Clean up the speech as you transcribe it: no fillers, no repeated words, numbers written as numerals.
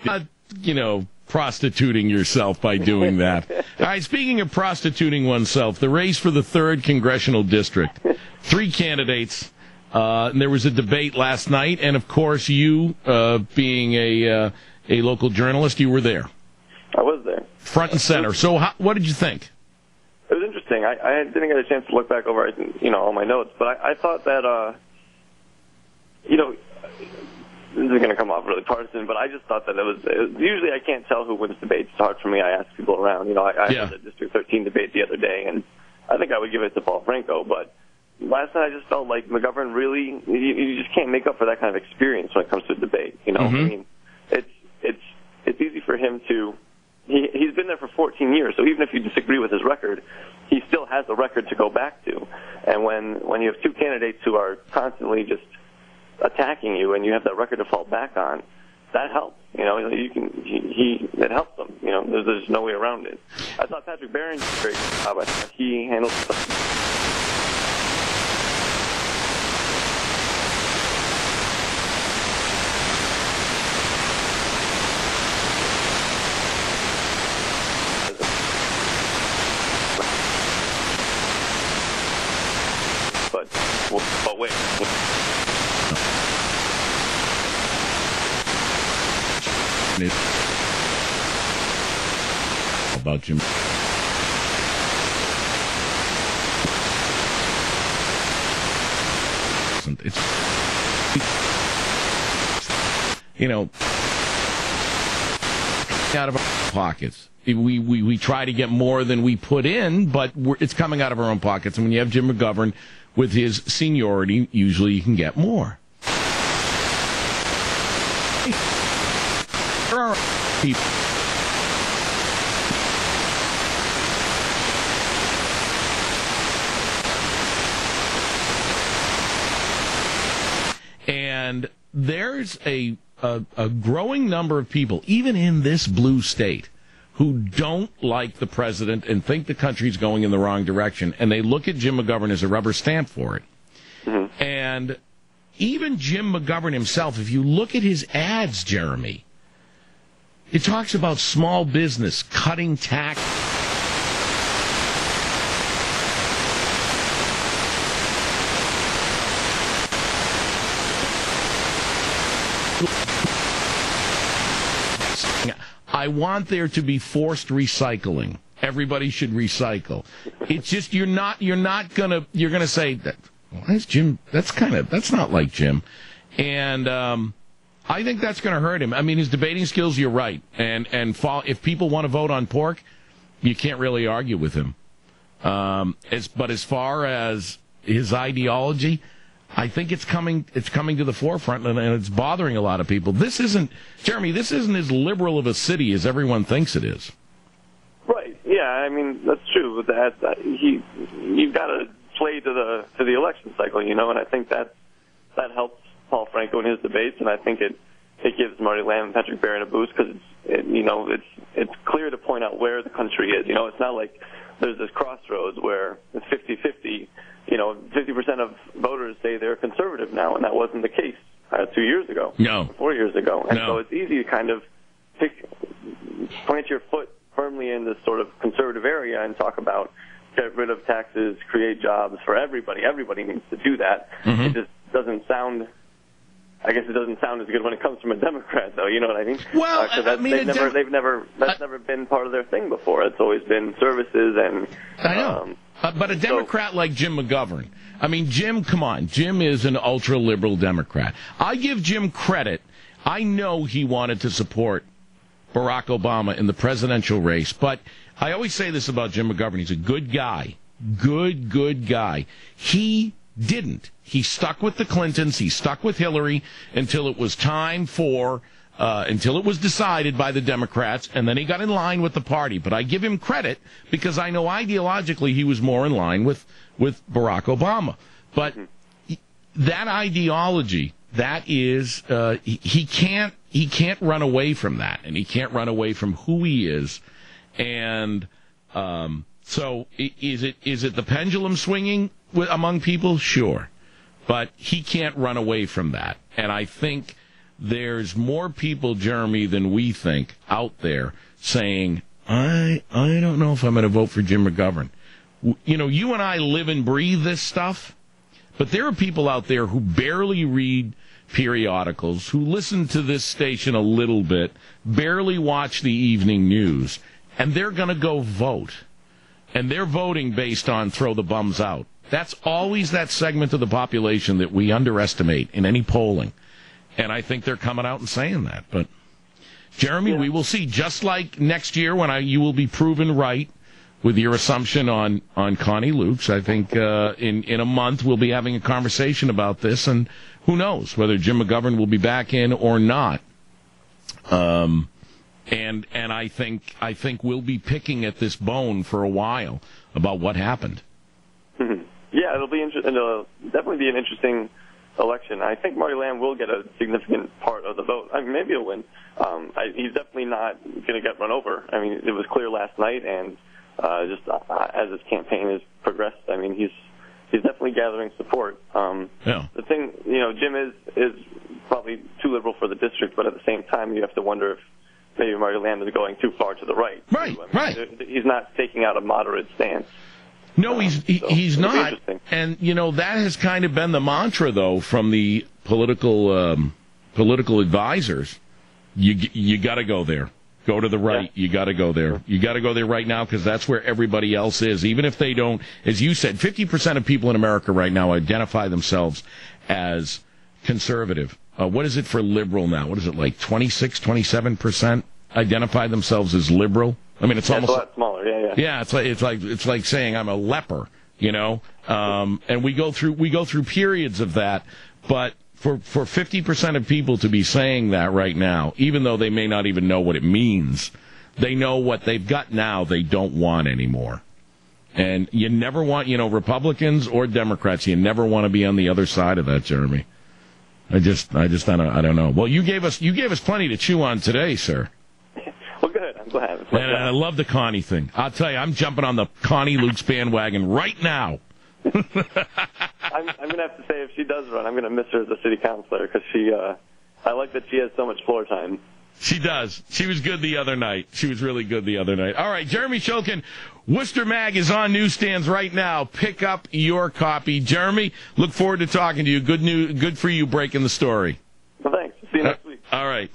not, prostituting yourself by doing that. All right, speaking of prostituting oneself, the race for the 3rd Congressional District. 3 candidates. And there was a debate last night, and of course you, being a local journalist, you were there. I was there. Front and center. So what did you think? It was interesting. I didn't get a chance to look back over, all my notes, but I thought that, this is going to come off really partisan, but I just thought that it was usually I can't tell who wins debates. It's hard for me. I ask people around. I had the District 13 debate the other day, and I think I would give it to Paul Franco, but last night I just felt like McGovern really, you just can't make up for that kind of experience when it comes to a debate. I mean, it's easy for him to, he's been there for 14 years, so even if you disagree with his record, he still has a record to go back to. And when you have 2 candidates who are constantly just attacking you and you have that record to fall back on, that helps. It helps them. There's no way around it. I thought Patrick Barron did a great job. I thought he handled but wait. About Jim. It's out of our pockets. We try to get more than we put in, but it's coming out of our own pockets. And when you have Jim McGovern with his seniority, usually you can get more. There are people. And there's a growing number of people, even in this blue state, who don't like the president and think the country's going in the wrong direction. And they look at Jim McGovern as a rubber stamp for it. Mm-hmm. And even Jim McGovern himself, if you look at his ads, Jeremy, it talks about small business, cutting tax. I want there to be forced recycling. Everybody should recycle. It's just you're gonna say that. Well, that's Jim. That's not like Jim, and I think that's going to hurt him. I mean, his debating skills. You're right, and if people want to vote on pork, you can't really argue with him. But as far as his ideology, I think it's coming to the forefront, and it's bothering a lot of people. This isn't as liberal of a city as everyone thinks it is. Right. Yeah. I mean, that's true. You've got to play to the election cycle, and I think that helps Paul Franco in his debates, and I think it gives Marty Lamb and Patrick Barron a boost because it's clear to point out where the country is. It's not like there's this crossroads where it's 50-50. 50% of voters say they're conservative now, and that wasn't the case 2 years ago. No. 4 years ago. And so it's easy to kind of plant your foot firmly in this sort of conservative area and talk about get rid of taxes, create jobs for everybody. Everybody needs to do that. Mm-hmm. It just doesn't sound... I guess it doesn't sound as good when it comes from a Democrat, though. You know what I mean? Well, that's never been part of their thing before. It's always been services and. I know, but a Democrat like Jim McGovern. I mean, Jim. Come on, Jim is an ultra liberal Democrat. I give Jim credit. I know he wanted to support Barack Obama in the presidential race, but I always say this about Jim McGovern: he's a good guy, good guy. He didn't. He stuck with the Clintons. He stuck with Hillary until it was time until it was decided by the Democrats, and then he got in line with the party. But I give him credit because I know ideologically he was more in line with Barack Obama. But that ideology, that is, he can't run away from that, and he can't run away from who he is. And so is it the pendulum swinging among people? Sure. But he can't run away from that. And I think there's more people, Jeremy, than we think out there saying, I don't know if I'm going to vote for Jim McGovern. You know, you and I live and breathe this stuff, but there are people out there who barely read periodicals, who listen to this station a little bit, barely watch the evening news, and they're going to go vote. And they're voting based on throw the bums out. That's always that segment of the population that we underestimate in any polling. And I think they're coming out and saying that. But, Jeremy, we will see. Just like next year when you will be proven right with your assumption on Connie Lukes, I think in a month we'll be having a conversation about this, and who knows whether Jim McGovern will be back in or not. And I think we'll be picking at this bone for a while about what happened. Mm-hmm. Yeah, it'll be it'll definitely be an interesting election. I think Marty Lamb will get a significant part of the vote. I mean, maybe he'll win. He's definitely not going to get run over. I mean, it was clear last night, and just as his campaign has progressed, I mean, he's definitely gathering support. The thing, Jim is probably too liberal for the district, but at the same time, you have to wonder if maybe Marty Lamb is going too far to the right. Right, right. He's not taking out a moderate stance. No, he's not. And, that has kind of been the mantra, though, from the political advisors. You got to go there. Go to the right. Yeah. You got to go there. You got to go there right now because that's where everybody else is. Even if they don't, as you said, 50% of people in America right now identify themselves as conservative. What is it for liberal now? What is it, like 26, 27% identify themselves as liberal? I mean, it's almost a lot smaller. Yeah. Yeah, it's like saying I'm a leper, and we go through periods of that, but for 50% of people to be saying that right now, even though they may not even know what it means, they know what they've got now they don't want anymore. And you never want, Republicans or Democrats, you never want to be on the other side of that, Jeremy. I don't know. Well, you gave us plenty to chew on today, sir. Well, good. I'm glad. And I love the Connie thing. I'll tell you, I'm jumping on the Connie Lukes bandwagon right now. I'm going to have to say, if she does run, I'm going to miss her as a city councilor because I like that she has so much floor time. She does. She was good the other night. She was really good the other night. All right, Jeremy Shulkin, Worcester Mag is on newsstands right now. Pick up your copy. Jeremy, look forward to talking to you. Good for you breaking the story. Well, thanks. See you next week. All right.